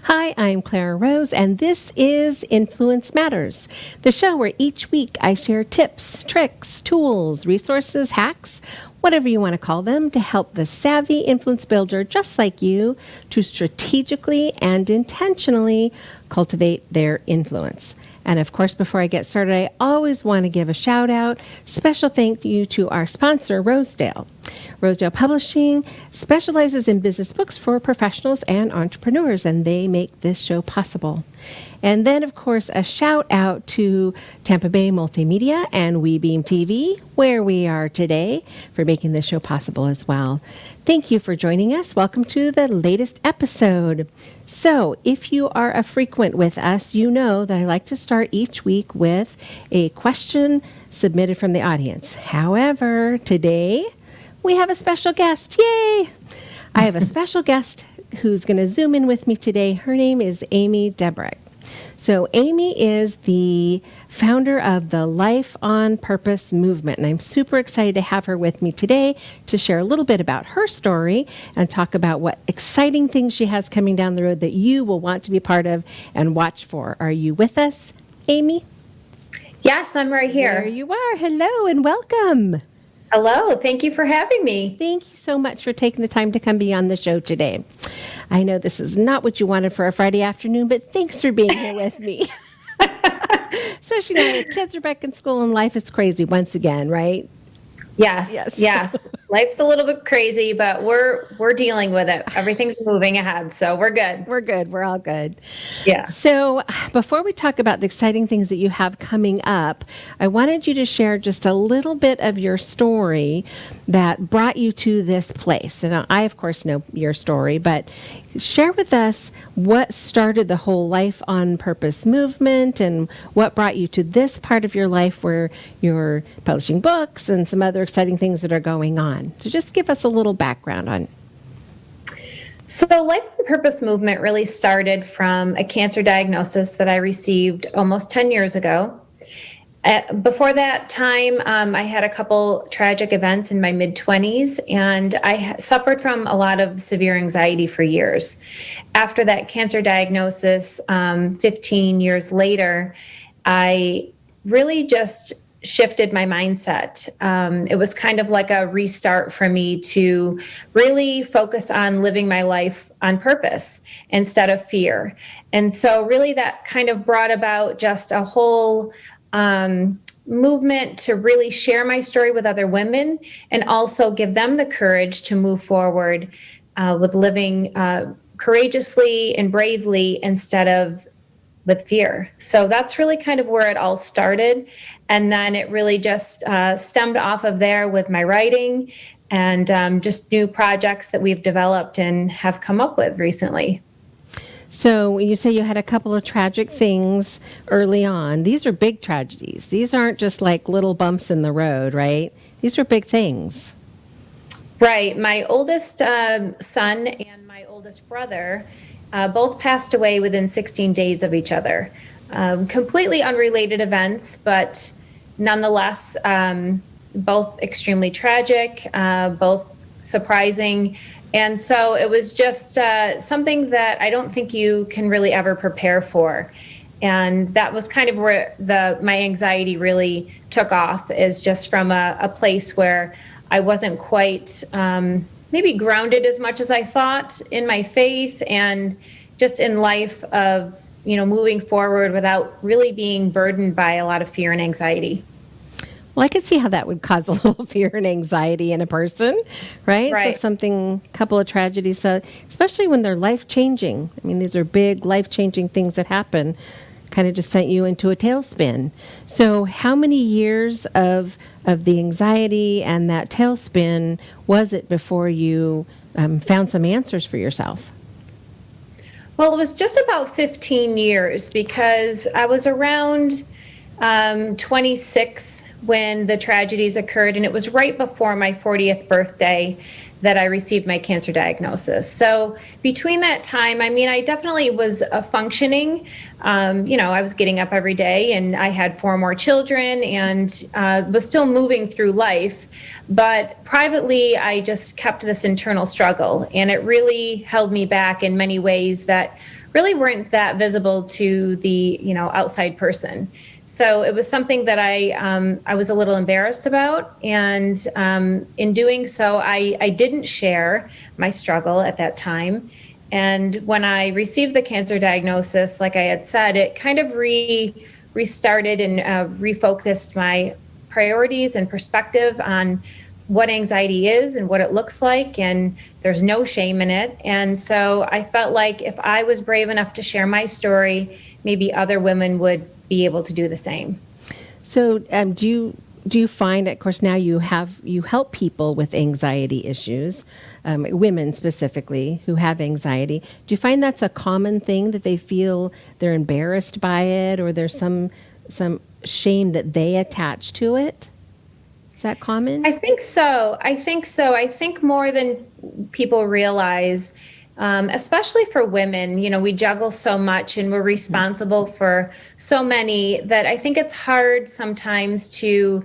Hi, I'm Clara Rose, and this is Influence Matters, the show where each week I share tips, tricks, tools, resources, hacks, whatever you want to call them, to help the savvy influence builder just like you to strategically and intentionally cultivate their influence. And of course, before I get started, I always want to give a shout out, special thank you to our sponsor, Rosedale. Rosedale Publishing specializes in business books for professionals and entrepreneurs, and they make this show possible. And then, of course, a shout out to Tampa Bay Multimedia and WeBeam TV, where we are today, for making this show possible as well. Thank you for joining us. Welcome to the latest episode. So, if you are a frequent with us, you know that I like to start each week with a question submitted from the audience. However, today we have a special guest. Yay! I have a special guest who's going to Zoom in with me today. Her name is Amy Debrucque. So Amy is the founder of the Life on Purpose movement, and I'm super excited to have her with me today to share a little bit about her story and talk about what exciting things she has coming down the road that you will want to be part of and watch for. Are you with us, Amy? Yes, I'm right here. There you are. Hello and welcome. Hello. Thank you for having me. Thank you so much for taking the time to come be on the show today. I know this is not what you wanted for a Friday afternoon, but thanks for being here with me. Especially now the kids are back in school and life is crazy once again, right? Yes. Life's a little bit crazy, but we're dealing with it. Everything's moving ahead, so we're good. We're all good. Yeah. So before we talk about the exciting things that you have coming up, I wanted you to share just a little bit of your story that brought you to this place. And I, of course, know your story, but share with us what started the whole Life on Purpose movement and what brought you to this part of your life where you're publishing books and some other exciting things that are going on. So just give us a little background on. So Life on Purpose movement really started from a cancer diagnosis that I received almost 10 years ago. Before that time, I had a couple tragic events in my mid-20s, and I suffered from a lot of severe anxiety for years. After that cancer diagnosis, 15 years later, I really just shifted my mindset. It was kind of like a restart for me to really focus on living my life on purpose instead of fear. And so really that kind of brought about just a whole movement to really share my story with other women and also give them the courage to move forward with living courageously and bravely instead of with fear. So that's really kind of where it all started. And then it really just stemmed off of there with my writing and just new projects that we've developed and have come up with recently. So you say you had a couple of tragic things early on. These are big tragedies. These aren't just like little bumps in the road, right? These are big things. Right. My oldest son and my oldest brother both passed away within 16 days of each other. Completely unrelated events, but nonetheless, both extremely tragic, both surprising. And so it was just something that I don't think you can really ever prepare for. And that was kind of where my anxiety really took off, is just from a place where I wasn't quite maybe grounded as much as I thought in my faith and just in life of, moving forward without really being burdened by a lot of fear and anxiety. Well, I could see how that would cause a little fear and anxiety in a person, right? Right. So couple of tragedies, especially when they're life-changing. I mean, these are big life-changing things that happen, kind of just sent you into a tailspin. So how many years of the anxiety and that tailspin was it before you found some answers for yourself? Well, it was just about 15 years because I was around 26 when the tragedies occurred, and it was right before my 40th birthday that I received my cancer diagnosis. So between that time, I mean, I definitely was functioning. I was getting up every day, and I had 4 more children, and was still moving through life. But privately, I just kept this internal struggle, and it really held me back in many ways that really weren't that visible to the outside person. So it was something that I was a little embarrassed about, and in doing so, I didn't share my struggle at that time. And when I received the cancer diagnosis, like I had said, it kind of restarted and refocused my priorities and perspective on what anxiety is and what it looks like, and there's no shame in it. And so I felt like if I was brave enough to share my story, maybe other women would be able to do the same. So do you find, of course, now you help people with anxiety issues, women specifically who have anxiety. Do you find that's a common thing, that they feel they're embarrassed by it, or there's some shame that they attach to it? Is that common? I think so. I think more than people realize, especially for women. We juggle so much, and we're responsible for so many, that I think it's hard sometimes to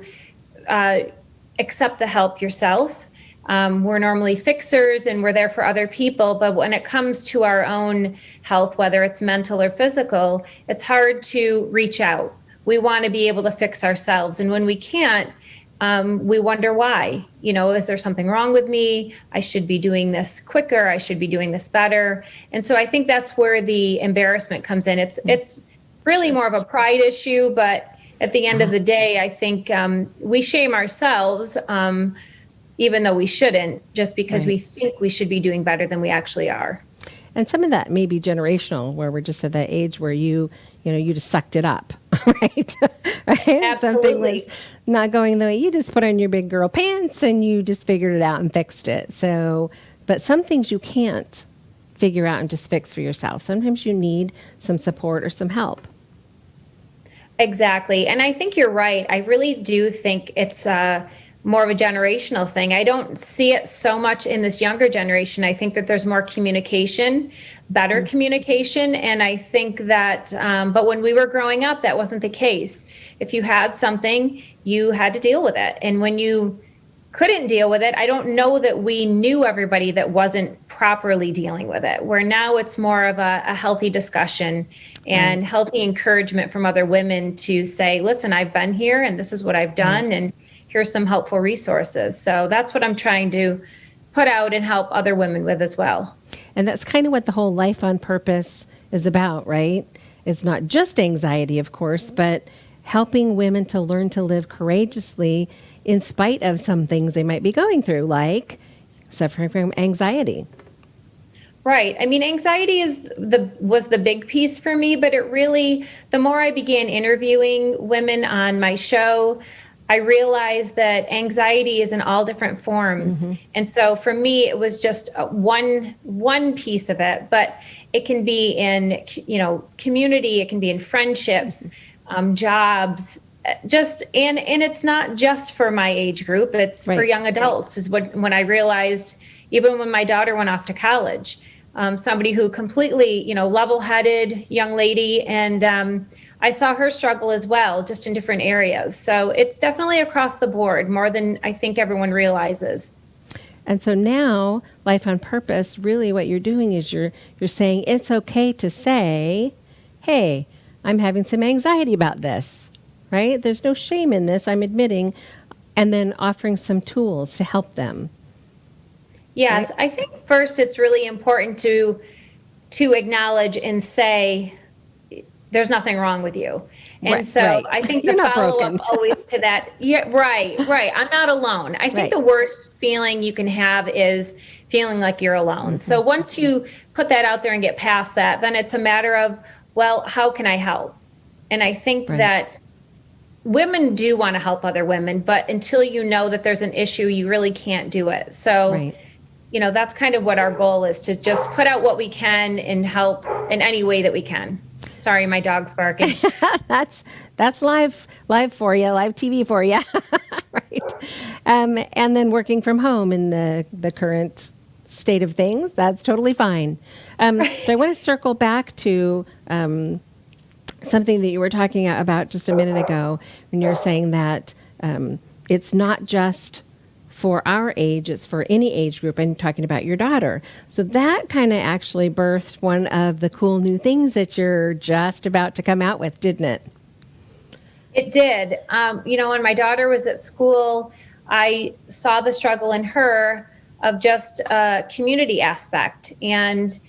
accept the help yourself. We're normally fixers, and we're there for other people. But when it comes to our own health, whether it's mental or physical, it's hard to reach out. We want to be able to fix ourselves. And when we can't, we wonder why. Is there something wrong with me? I should be doing this quicker. I should be doing this better. And so I think that's where the embarrassment comes in. It's really more of a pride issue, but at the end of the day, I think we shame ourselves, even though we shouldn't, just because we think we should be doing better than we actually are. And some of that may be generational, where we're just at that age where you just sucked it up, right? Right? Absolutely. Something was not going the way, you just put on your big girl pants and you just figured it out and fixed it. So, but some things you can't figure out and just fix for yourself. Sometimes you need some support or some help. Exactly. And I think you're right. I really do think it's more of a generational thing. I don't see it so much in this younger generation. I think that there's more communication, better communication. And I think that, but when we were growing up, that wasn't the case. If you had something, you had to deal with it. And when you couldn't deal with it, I don't know that we knew everybody that wasn't properly dealing with it, where now it's more of a healthy discussion and healthy encouragement from other women to say, listen, I've been here and this is what I've done. And here's some helpful resources. So that's what I'm trying to put out and help other women with as well. And that's kind of what the whole Life on Purpose is about, right? It's not just anxiety, of course, but helping women to learn to live courageously in spite of some things they might be going through, like suffering from anxiety. Right. I mean, anxiety was the big piece for me, but it really, the more I began interviewing women on my show, I realized that anxiety is in all different forms. Mm-hmm. And so for me, it was just one piece of it, but it can be in, community, it can be in friendships, jobs, and it's not just for my age group, it's for young adults is when I realized, even when my daughter went off to college, somebody who completely, level-headed young lady, and I saw her struggle as well, just in different areas. So it's definitely across the board, more than I think everyone realizes. And so now, Life on Purpose, really what you're doing is you're saying it's okay to say, hey, I'm having some anxiety about this, right? There's no shame in this, I'm admitting, and then offering some tools to help them. Yes, right? I think first it's really important to acknowledge and say, there's nothing wrong with you. And Right, so right. I think You're the not follow-up broken. always to that, yeah, right. I'm not alone. I think Right. the worst feeling you can have is feeling like you're alone. So once you put that out there and get past that, then it's a matter of, well, how can I help? And I think Right. that women do want to help other women, but until you know that there's an issue, you really can't do it. So, Right. that's kind of what our goal is, to just put out what we can and help in any way that we can. Sorry, my dog's barking. That's live for you, live TV for you. Right. And then working from home in the current state of things, that's totally fine. So I want to circle back to something that you were talking about just a minute ago when you're saying that it's not just for our age, it's for any age group, and talking about your daughter. So that kind of actually birthed one of the cool new things that you're just about to come out with, didn't it? It did. When my daughter was at school, I saw the struggle in her of just a community aspect. And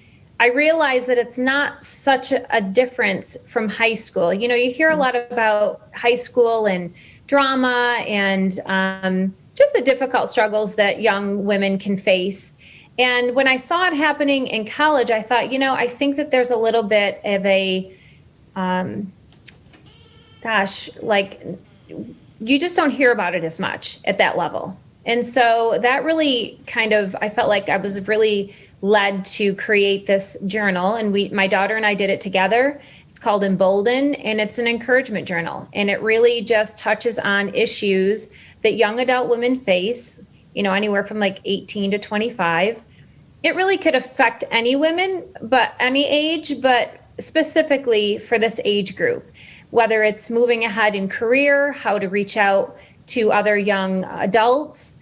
I realized that it's not such a difference from high school. You hear a lot about high school and drama and just the difficult struggles that young women can face. And when I saw it happening in college, I thought, I think that there's a little bit of a, like, you just don't hear about it as much at that level. And so that really I felt like I was really led to create this journal, and my daughter and I did it together. It's called Embolden, and it's an encouragement journal. And it really just touches on issues that young adult women face, anywhere from like 18 to 25. It really could affect any women, but any age, but specifically for this age group, whether it's moving ahead in career, how to reach out to other young adults.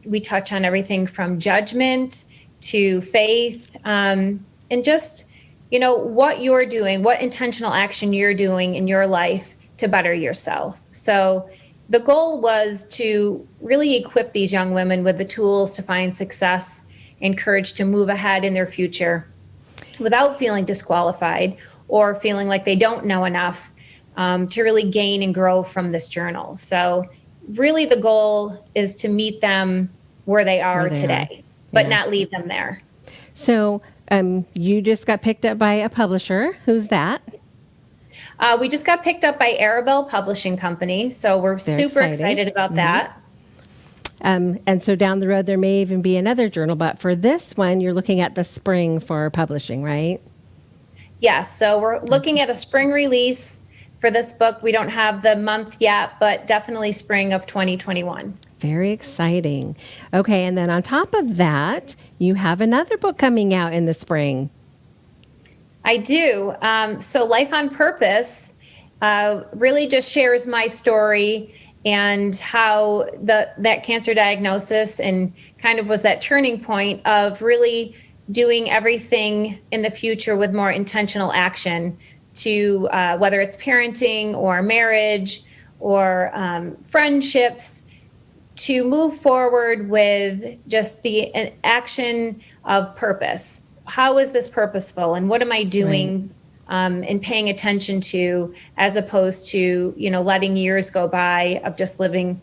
We touch on everything from judgment to faith, and just, what you're doing, what intentional action you're doing in your life to better yourself. So the goal was to really equip these young women with the tools to find success and courage to move ahead in their future without feeling disqualified or feeling like they don't know enough, to really gain and grow from this journal. So really the goal is to meet them where they are today, but not leave them there. So you just got picked up by a publisher. Who's that? We just got picked up by Arabelle Publishing Company, so we're super excited about that. And so down the road, there may even be another journal, but for this one, you're looking at the spring for publishing, right? Yes, so we're looking at a spring release for this book. We don't have the month yet, but definitely spring of 2021. Very exciting. Okay, and then on top of that, you have another book coming out in the spring. I do. So Life on Purpose really just shares my story and how that cancer diagnosis and kind of was that turning point of really doing everything in the future with more intentional action to whether it's parenting or marriage or friendships, to move forward with just the action of purpose. How is this purposeful, and what am I doing and paying attention to, as opposed to, letting years go by of just being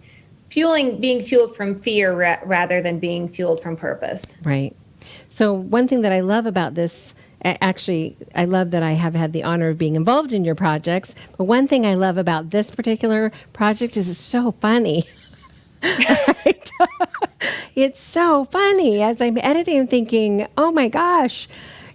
fueled from fear rather than being fueled from purpose. Right. So one thing that I love about this, actually, I love that I have had the honor of being involved in your projects, but one thing I love about this particular project is it's so funny. Right? It's so funny. As I'm editing, I'm thinking, oh my gosh,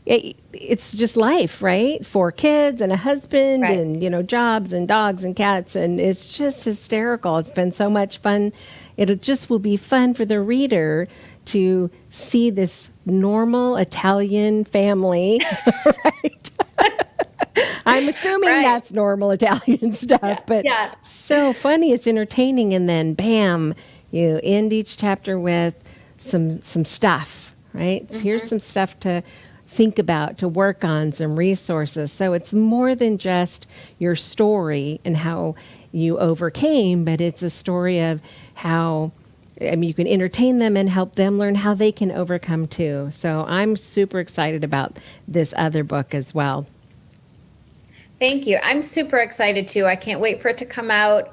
it's just life, right? 4 kids and a husband, Right. and, jobs and dogs and cats. And it's just hysterical. It's been so much fun. It just will be fun for the reader to see this normal Italian family, right? I'm assuming that's normal Italian stuff, but so funny. It's entertaining. And then bam, you end each chapter with some stuff, right? Mm-hmm. So here's some stuff to think about, to work on, some resources. So it's more than just your story and how you overcame, but it's a story of how, you can entertain them and help them learn how they can overcome too. So I'm super excited about this other book as well. Thank you. I'm super excited too. I can't wait for it to come out.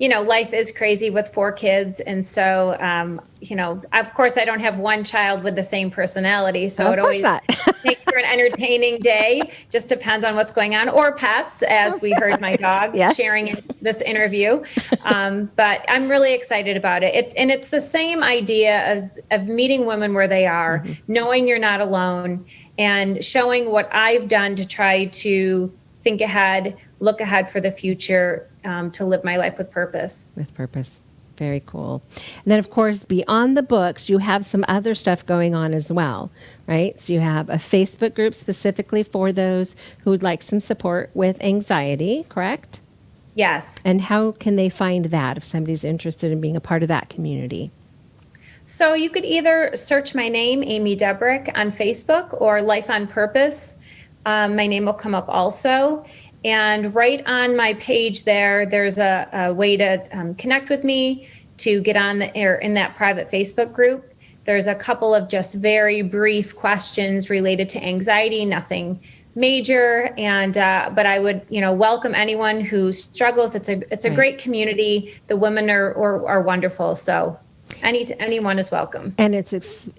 Life is crazy with 4 kids. And so, of course, I don't have one child with the same personality. So Of it course always not. makes for an entertaining day. Just depends on what's going on, or pets, as we heard my dog Yes. sharing in this interview. But I'm really excited about it. And it's the same idea as of meeting women where they are, knowing you're not alone, and showing what I've done to try to think ahead, look ahead for the future, to live my life with purpose. With purpose. Very cool. And then, of course, beyond the books, you have some other stuff going on as well, right? So you have a Facebook group specifically for those who would like some support with anxiety, correct? Yes. And how can they find that if somebody's interested in being a part of that community? So you could either search my name, Amy Debrucque, on Facebook, or Life on Purpose. My name will come up also. And right on my page there's a way to connect with me, to get on in that private Facebook group. There's a couple of just very brief questions related to anxiety, nothing major. And but I would welcome anyone who struggles. It's a great community. The women are wonderful. So anyone is welcome. And it's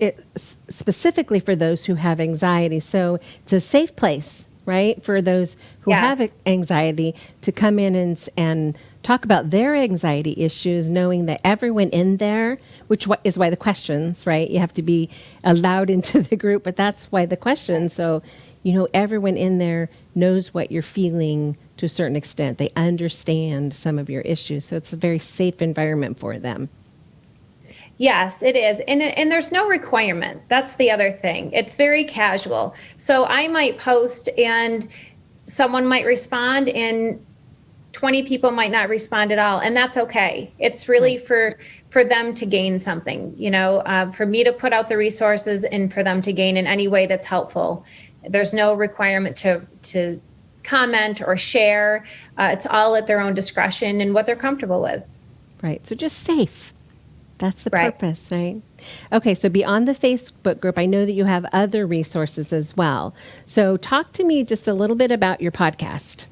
specifically for those who have anxiety. So it's a safe place, right, for those who have anxiety to come in and talk about their anxiety issues, knowing that everyone in there, which is why the questions, right? You have to be allowed into the group, but that's why the questions. So, everyone in there knows what you're feeling to a certain extent. They understand some of your issues. So it's a very safe environment for them. Yes, it is. And there's no requirement. That's the other thing. It's very casual. So I might post and someone might respond, and 20 people might not respond at all. And that's okay. It's really for them to gain something, for me to put out the resources and for them to gain in any way that's helpful. There's no requirement to comment or share. It's all at their own discretion and what they're comfortable with. Right. So just safe. That's the purpose, right? Okay, so beyond the Facebook group, I know that you have other resources as well. So talk to me just a little bit about your podcast.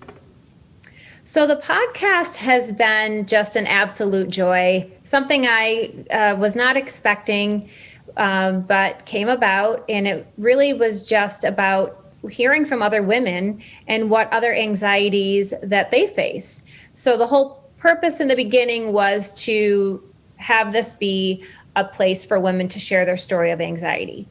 So the podcast has been just an absolute joy, something I was not expecting, but came about. And it really was just about hearing from other women and what other anxieties that they face. So the whole purpose in the beginning was to have this be a place for women to share their story of anxiety.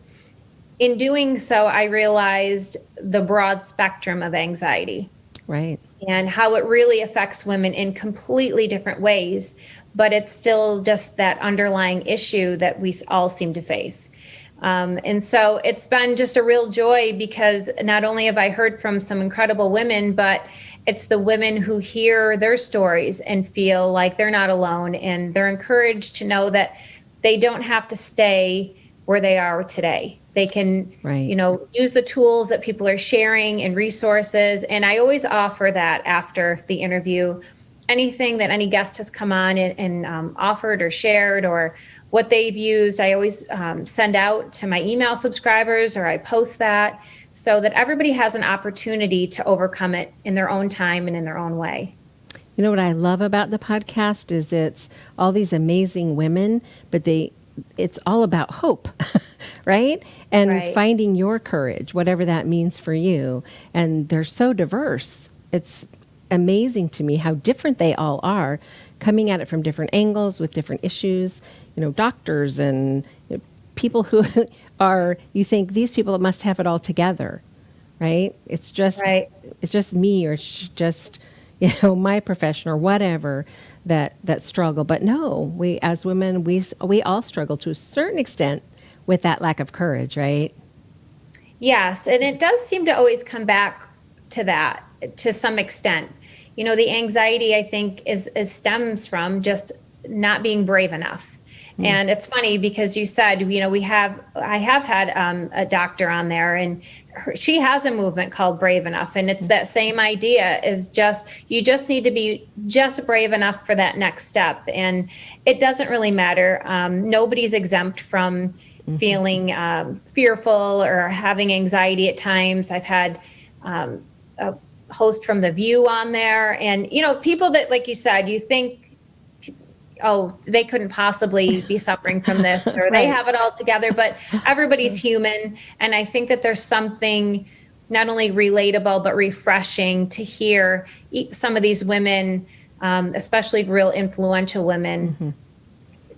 In doing so, I realized the broad spectrum of anxiety. Right. And how it really affects women in completely different ways, but it's still just that underlying issue that we all seem to face. And so it's been just a real joy, because not only have I heard from some incredible women, but it's the women who hear their stories and feel like they're not alone, and they're encouraged to know that they don't have to stay where they are today. They can, use the tools that people are sharing and resources. And I always offer that after the interview. Anything that any guest has come on and offered or shared, or what they've used, I always send out to my email subscribers, or I post that, so that everybody has an opportunity to overcome it in their own time and in their own way. You know what I love about the podcast is it's all these amazing women, but it's all about hope, right? And finding your courage, whatever that means for you. And they're so diverse. It's amazing to me how different they all are, coming at it from different angles with different issues. Doctors and people who you think these people must have it all together, right? It's just me, or it's just, my profession or whatever that struggle. But no, we as women, we all struggle to a certain extent with that lack of courage, right? Yes, and it does seem to always come back to that to some extent. The anxiety, I think, stems from just not being brave enough. And it's funny because you said, I have had a doctor on there, and she has a movement called Brave Enough. And it's that same idea, is you just need to be just brave enough for that next step. And it doesn't really matter. Nobody's exempt from feeling fearful or having anxiety at times. I've had host from The View on there. And, people that, like you said, you think, oh, they couldn't possibly be suffering from this, or they Right. have it all together, but everybody's human. And I think that there's something not only relatable, but refreshing to hear some of these women, especially real influential women,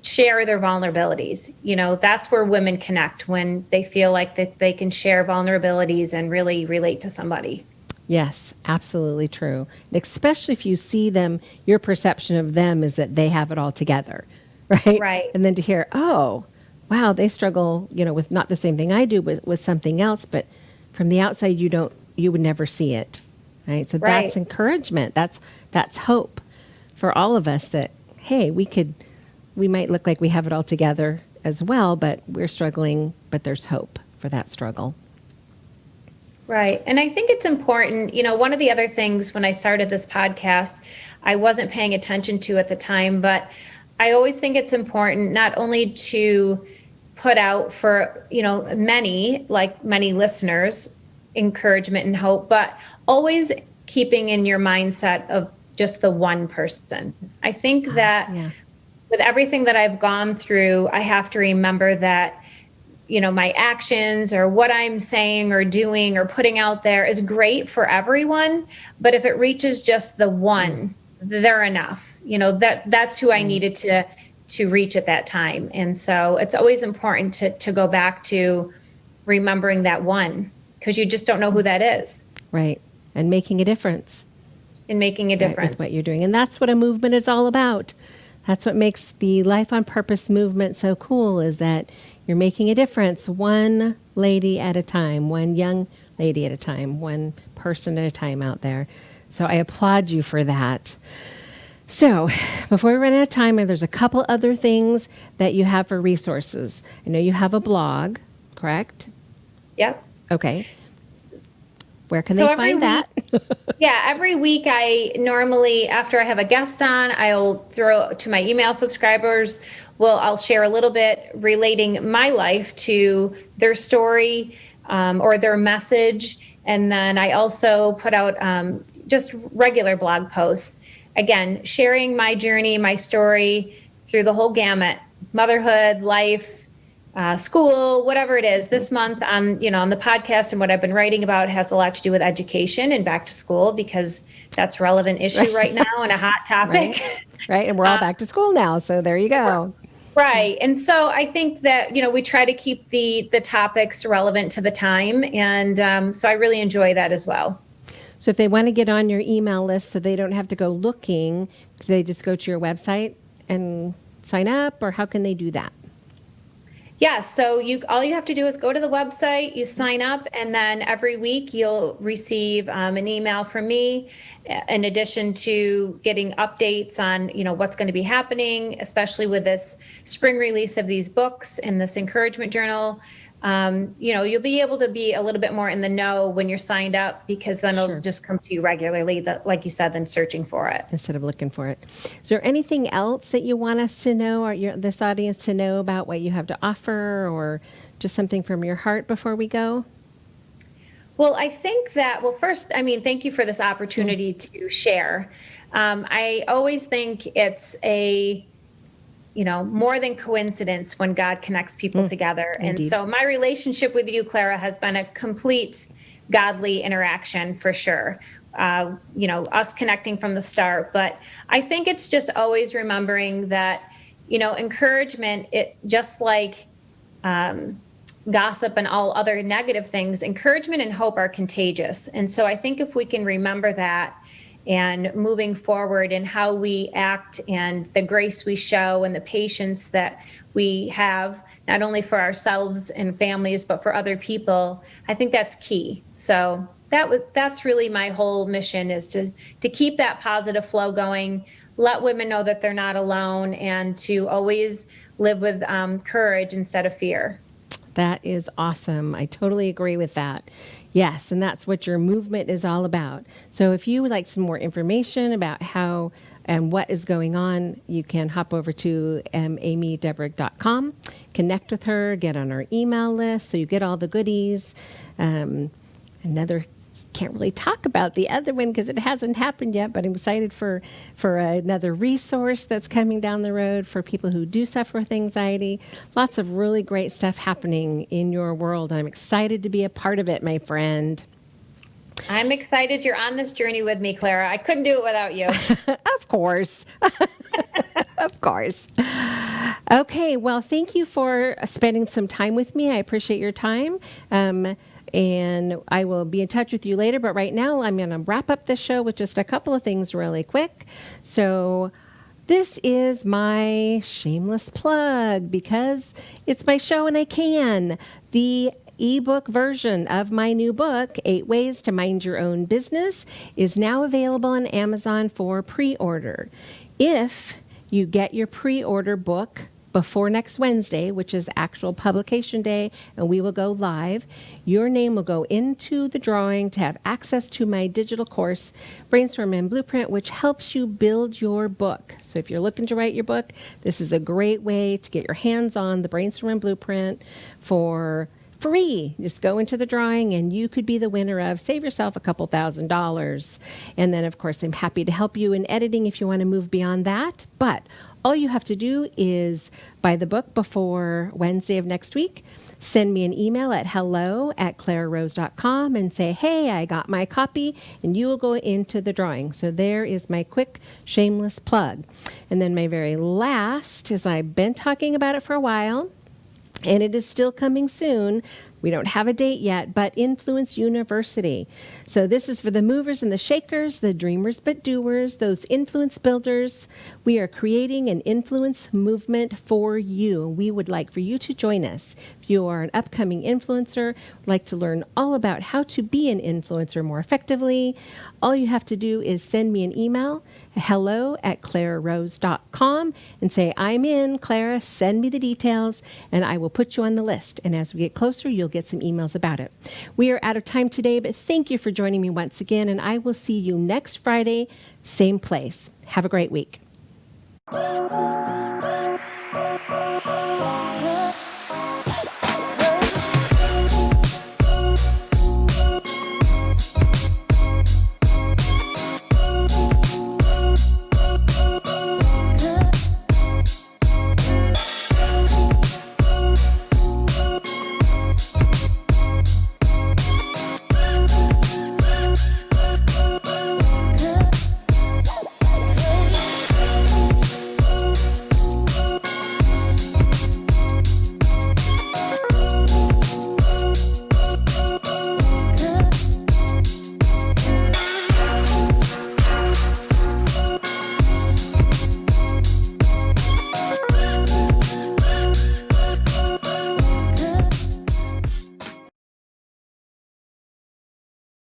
share their vulnerabilities. That's where women connect, when they feel like that they can share vulnerabilities and really relate to somebody. Yes, absolutely true. And especially if you see them, your perception of them is that they have it all together, right? Right. And then to hear, oh, wow, they struggle, with not the same thing I do, but with something else. But from the outside, you would never see it, right? So Right. that's encouragement. That's hope for all of us that, hey, we might look like we have it all together as well, but we're struggling, but there's hope for that struggle. Right. And I think it's important, one of the other things when I started this podcast, I wasn't paying attention to at the time, but I always think it's important not only to put out for, many listeners, encouragement and hope, but always keeping in your mindset of just the one person. I think that with everything that I've gone through, I have to remember that my actions or what I'm saying or doing or putting out there is great for everyone. But if it reaches just the one, they're enough. That's who I needed to reach at that time. And so it's always important to go back to remembering that one, because you just don't know who that is. Right. And making a difference. And making a difference. Right, with what you're doing. And that's what a movement is all about. That's what makes the Life on Purpose movement so cool, is that you're making a difference one lady at a time, one young lady at a time, one person at a time out there. So I applaud you for that. So before we run out of time, there's a couple other things that you have for resources. I know you have a blog, correct? Yep. Okay. Where can they find that? Yeah, every week I normally, after I have a guest on, I'll throw to my email subscribers, I'll share a little bit relating my life to their story or their message. And then I also put out just regular blog posts, again, sharing my journey, my story through the whole gamut: motherhood, life, school, whatever it is. This month on the podcast and what I've been writing about has a lot to do with education and back to school, because that's a relevant issue right now and a hot topic. Right. And we're all back to school now. So there you go. Right. And so I think that, we try to keep the topics relevant to the time. And so I really enjoy that as well. So if they want to get on your email list so they don't have to go looking, they just go to your website and sign up, or how can they do that? Yeah, so all you have to do is go to the website, you sign up, and then every week you'll receive an email from me, in addition to getting updates on what's going to be happening, especially with this spring release of these books and this encouragement journal. You'll be able to be a little bit more in the know when you're signed up, because then it'll just come to you regularly, like you said, than searching for it. Instead of looking for it. Is there anything else that you want us to know, or this audience to know, about what you have to offer, or just something from your heart before we go? Well, I think that, first, thank you for this opportunity to share. I always think it's more than coincidence when God connects people together. Indeed. And so my relationship with you, Clara, has been a complete godly interaction for sure. Us connecting from the start. But I think it's just always remembering that, encouragement, it just like gossip and all other negative things, encouragement and hope are contagious. And so I think if we can remember that, and moving forward in how we act and the grace we show and the patience that we have, not only for ourselves and families, but for other people, I think that's key. So that's really my whole mission, is to keep that positive flow going, let women know that they're not alone, and to always live with courage instead of fear. That is awesome. I totally agree with that. Yes, and that's what your movement is all about. So if you would like some more information about how and what is going on, you can hop over to amydebrucque.com, connect with her, get on our email list so you get all the goodies. Another can't really talk about the other one because it hasn't happened yet, but I'm excited for another resource that's coming down the road for people who do suffer with anxiety. Lots of really great stuff happening in your world, and I'm excited to be a part of it, my friend. I'm excited you're on this journey with me, Clara. I couldn't do it without you. Of course. Of course. Okay, well, thank you for spending some time with me. I appreciate your time. And I will be in touch with you later. But right now, I'm going to wrap up the show with just a couple of things really quick. So this is my shameless plug because it's my show and I can. The ebook version of my new book, 8 Ways to Mind Your Own Business, is now available on Amazon for pre-order. If you get your pre-order book before next Wednesday, which is actual publication day, and we will go live, your name will go into the drawing to have access to my digital course, Brainstorm and Blueprint, which helps you build your book. So if you're looking to write your book, this is a great way to get your hands on the Brainstorm and Blueprint for free. Just go into the drawing and you could be the winner of, save yourself a couple $1,000s. And then, of course, I'm happy to help you in editing if you want to move beyond that. But all you have to do is buy the book before Wednesday of next week. Send me an email at hello@clararose.com and say, hey, I got my copy, and you will go into the drawing. So there is my quick, shameless plug. And then my very last is, I've been talking about it for a while, and it is still coming soon. We don't have a date yet, but Influence University. So this is for the movers and the shakers, the dreamers but doers, those influence builders. We are creating an influence movement for you. We would like for you to join us. If you are an upcoming influencer, would like to learn all about how to be an influencer more effectively, all you have to do is send me an email, hello@clararose.com, and say, I'm in, Clara, send me the details, and I will put you on the list. And as we get closer, you'll get some emails about it. We are out of time today, but thank you for joining me once again, and I will see you next Friday, same place. Have a great week.